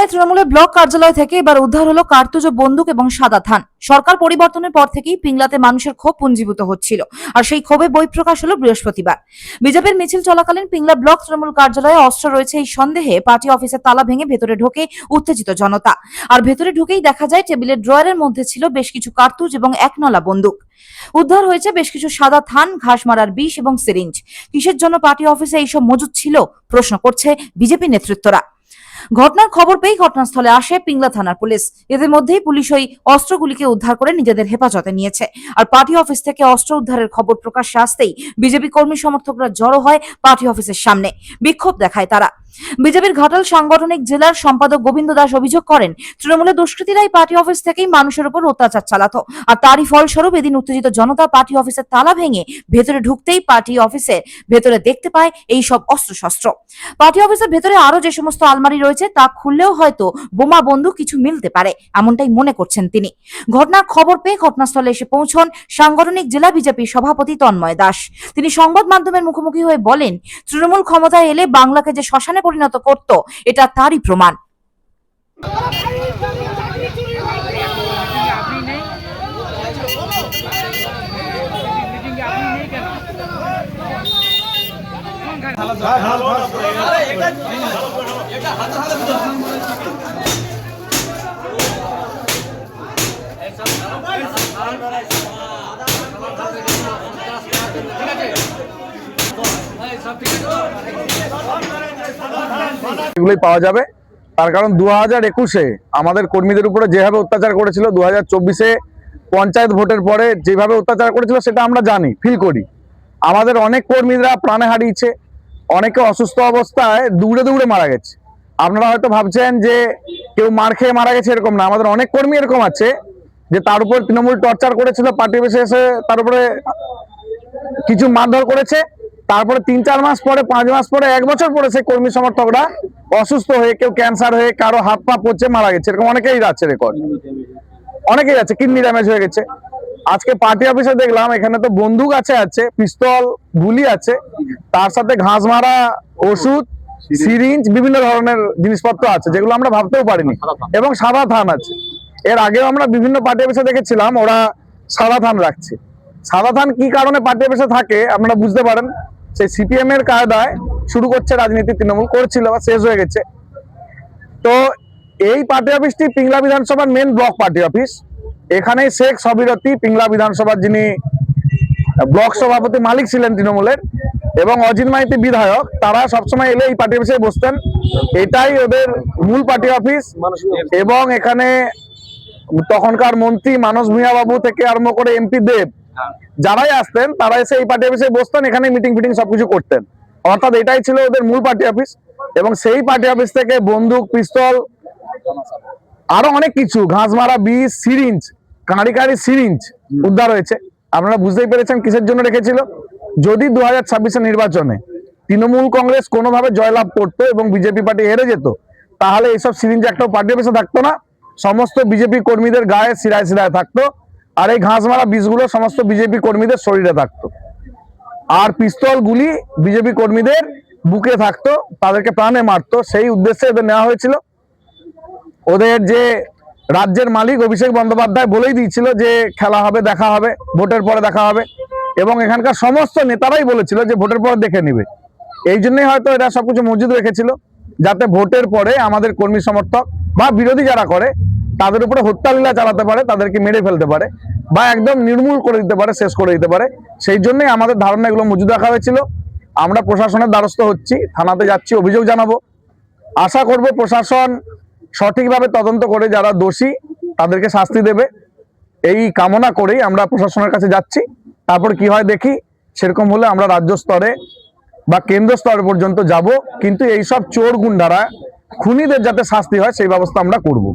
ঘটনায় তৃণমূলের ব্লক কার্যালয় থেকে এবার উদ্ধার হলো কার্তুজ ও বন্দুক এবং সাদা থান। সরকার পরিবর্তনের পর থেকেই পিংলাতে মানুষের ক্ষোভ পুঞ্জীভূত হচ্ছিল, আর সেই ক্ষোভে বহিঃপ্রকাশ হলো বৃহস্পতিবার। বিজেপির মিছিল চলাকালীন পিংলা ব্লক তৃণমূল কার্যালয়ে অস্ত্র রয়েছে এই সন্দেহে পার্টি অফিসের তালা ভেঙে ভেতরে ঢোকে উত্তেজিত জনতা। আর ভেতরে ঢুকেই দেখা যায় টেবিলের ড্রয়ারের মধ্যে ছিল বেশ কিছু কার্তুজ এবং একনলা বন্দুক। উদ্ধার হয়েছে বেশ কিছু সাদা থান, ঘাস মারার বিষ এবং সিরিঞ্জ। কিসের জন্য পার্টি অফিসে এইসব মজুদ ছিল, প্রশ্ন করছে বিজেপি নেতৃত্বরা। ঘটনার খবর পেয়ে ঘটনাস্থলে আসে পিংলা থানার পুলিশ। এদের মধ্যেই পুলিশ ওই অস্ত্রগুলিকে উদ্ধার করে নিজেদের হেফাজতে নিয়েছে। আর পার্টি অফিস থেকে অস্ত্র উদ্ধারের খবর প্রকাশ্যে আসতেই বিজেপি কর্মী সমর্থকরা জড়ো হয় পার্টি অফিসের সামনে, বিক্ষোভ দেখায় তারা। বিজেপির ঘাটাল সাংগঠনিক জেলার সম্পাদক গোবিন্দ দাস অভিযোগ করেন, তৃণমূলের দুষ্কৃতীরাই পার্টি অফিস থেকেই মানুষের উপর অত্যাচার চালাতো, আর তারই ফলস্বরূপ এদিন উত্তেজিত জনতা পার্টি অফিসের তালা ভেঙে ভেতরে ঢুকতেই পার্টি অফিসের ভেতরে দেখতে পায় এই সব অস্ত্রশস্ত্র। পার্টি অফিসের ভেতরে আরো যে সমস্ত আলমারি রয়েছে তা খুললেও হয়তো বোমা বন্দুক কিছু মিলতে পারে, এমনটাই মনে করছেন তিনি। ঘটনার খবর পেয়ে ঘটনাস্থলে এসে পৌঁছন সাংগঠনিক জেলা বিজেপির সভাপতি তন্ময় দাস। তিনি সংবাদ মাধ্যমের মুখোমুখি হয়ে বলেন, তৃণমূল ক্ষমতায় এলে বাংলাকে যে শ্মশানে পরিণত করত, এটা তারই প্রমাণ। এগুলোই পাওয়া যাবে। তার কারণ 2021-এ আমাদের কর্মীদের উপরে যেভাবে অত্যাচার করেছিল, 2024-এ পঞ্চায়েত ভোটের পরে যেভাবে অত্যাচার করেছিল সেটা আমরা জানি, ফিল করি। আমাদের অনেক কর্মীরা প্রাণে হারিয়েছে, অনেকে অসুস্থ অবস্থায় দৌড়ে দৌড়ে মারা গেছে। আপনারা হয়তো ভাবছেন যে কেউ মার খেয়ে মারা গেছে, এরকম না। আমাদের অনেক কর্মী এরকম আছে যে তার উপর তৃণমূল টর্চার করেছিল, পার্টি অফিসে এসে তার উপরে কিছু মারধর করেছে। তারপরে 3-4 মাস পরে, 5 মাস পরে, 1 বছর পরে সেই কর্মী সমর্থকরা অসুস্থ হয়ে, কেউ ক্যান্সার হয়ে, কারো হাত পা পচে মারা গেছে। এরকম অনেকেই যাচ্ছে, রেকর্ড অনেকেই আছে, কিডনি ড্যামেজ হয়ে গেছে। আজকে পার্টি অফিসে দেখলাম এখানে তো বন্দুক আছে, পিস্তল, গুলি আছে, তার সাথে ঘাস মারা ওষুধ, সিরিঞ্জ, বিভিন্ন ধরনের জিনিসপত্র আছে যেগুলো আমরা ভাবতেও পারিনি, এবং সাদা থান আছে। এর আগেও আমরা বিভিন্ন পার্টি অফিসে দেখেছিলাম ওরা সাদা থান রাখছে। সাদা থান কি কারণে পার্টি অফিসে থাকে আপনারা বুঝতে পারেন। সেই সিপিএম এর কায়দায় শুরু করছে রাজনীতি, তৃণমূল করছিল বা শেষ হয়ে গেছে। তো এই পার্টি অফিসটি পিংলা বিধানসভার মেন ব্লক পার্টি অফিস। এখানে শেখ সবিরতি, পিংলা বিধানসভার যিনি ব্লক সভাপতি মালিক ছিলেন তৃণমূলের, এবং অজিত মাইতি বিধায়ক, তারা সবসময় এলে এই পার্টি অফিসে বসতেন। এটাই ওদের মূল পার্টি অফিস। এবং এখানে তখনকার মন্ত্রী মানস ভূঁইয়া বাবু থেকে আরম্ভ করে এমপি দেব, যারাই আসতেন তারা এসে এই পার্টি অফিসে বসতেন, এখানে মিটিং ফিটিং সবকিছু করতেন। অর্থাৎ এটাই ছিল ওদের মূল পার্টি অফিস। এবং সেই পার্টি অফিস থেকে বন্দুক, পিস্তল, আরো অনেক কিছু, ঘাস মারা বিষ, সিরিঞ্জ, কাঁড়ি সিরিঞ্জ উদ্ধার হয়েছে। আপনারা বুঝতেই পেরেছেন কিসের জন্য রেখেছিল। যদি 2026-এর নির্বাচনে তৃণমূল কংগ্রেস কোনোভাবে জয়লাভ করতো এবং বিজেপি পার্টি হেরে যেত, তাহলে এইসব সিরিঞ্জ একটাও পার্টি অফিসে থাকতো না, সমস্ত বিজেপি কর্মীদের গায়ে শিরায় শিরায় থাকতো। আর এই ঘাস মারা বিষগুলো সমস্ত বিজেপি কর্মীদের শরীরে থাকতো। আর পিস্তল, গুলি বিজেপি কর্মীদের বুকে থাকতো, তাদেরকে প্রাণে মারতো। সেই উদ্দেশ্যে এদের নেওয়া হয়েছিল। ওদের যে রাজ্যের মালিক অভিষেক বন্দ্যোপাধ্যায় বলেই দিয়েছিল যে খেলা হবে, দেখা হবে, ভোটের পরে দেখা হবে। এবং এখানকার সমস্ত নেতারাই বলেছিল যে ভোটের পরে দেখে নিবে। এই জন্যই হয়তো এরা সবকিছু মজুদ রেখেছিল, যাতে ভোটের পরে আমাদের কর্মী সমর্থক বা বিরোধী যারা করে তাদের উপরে হত্যালীলা চালাতে পারে, তাদেরকে মেরে ফেলতে পারে, বা একদম নির্মূল করে দিতে পারে, শেষ করে দিতে পারে। সেই জন্যই আমাদের ধারণা এগুলো মজুদ রাখা হয়েছিল। আমরা প্রশাসনের দ্বারস্থ হচ্ছি, থানাতে যাচ্ছি, অভিযোগ জানাবো। আশা করব প্রশাসন সঠিকভাবে তদন্ত করে যারা দোষী তাদেরকে শাস্তি দেবে, এই কামনা করেই আমরা প্রশাসনের কাছে যাচ্ছি। তারপর কি হয় দেখি। সেরকম হলে আমরা রাজ্য স্তরে বা কেন্দ্র স্তর পর্যন্ত যাব, কিন্তু এইসব চোর গুন্ডারা, খুনিদের যাতে শাস্তি হয় সেই ব্যবস্থা আমরা করব।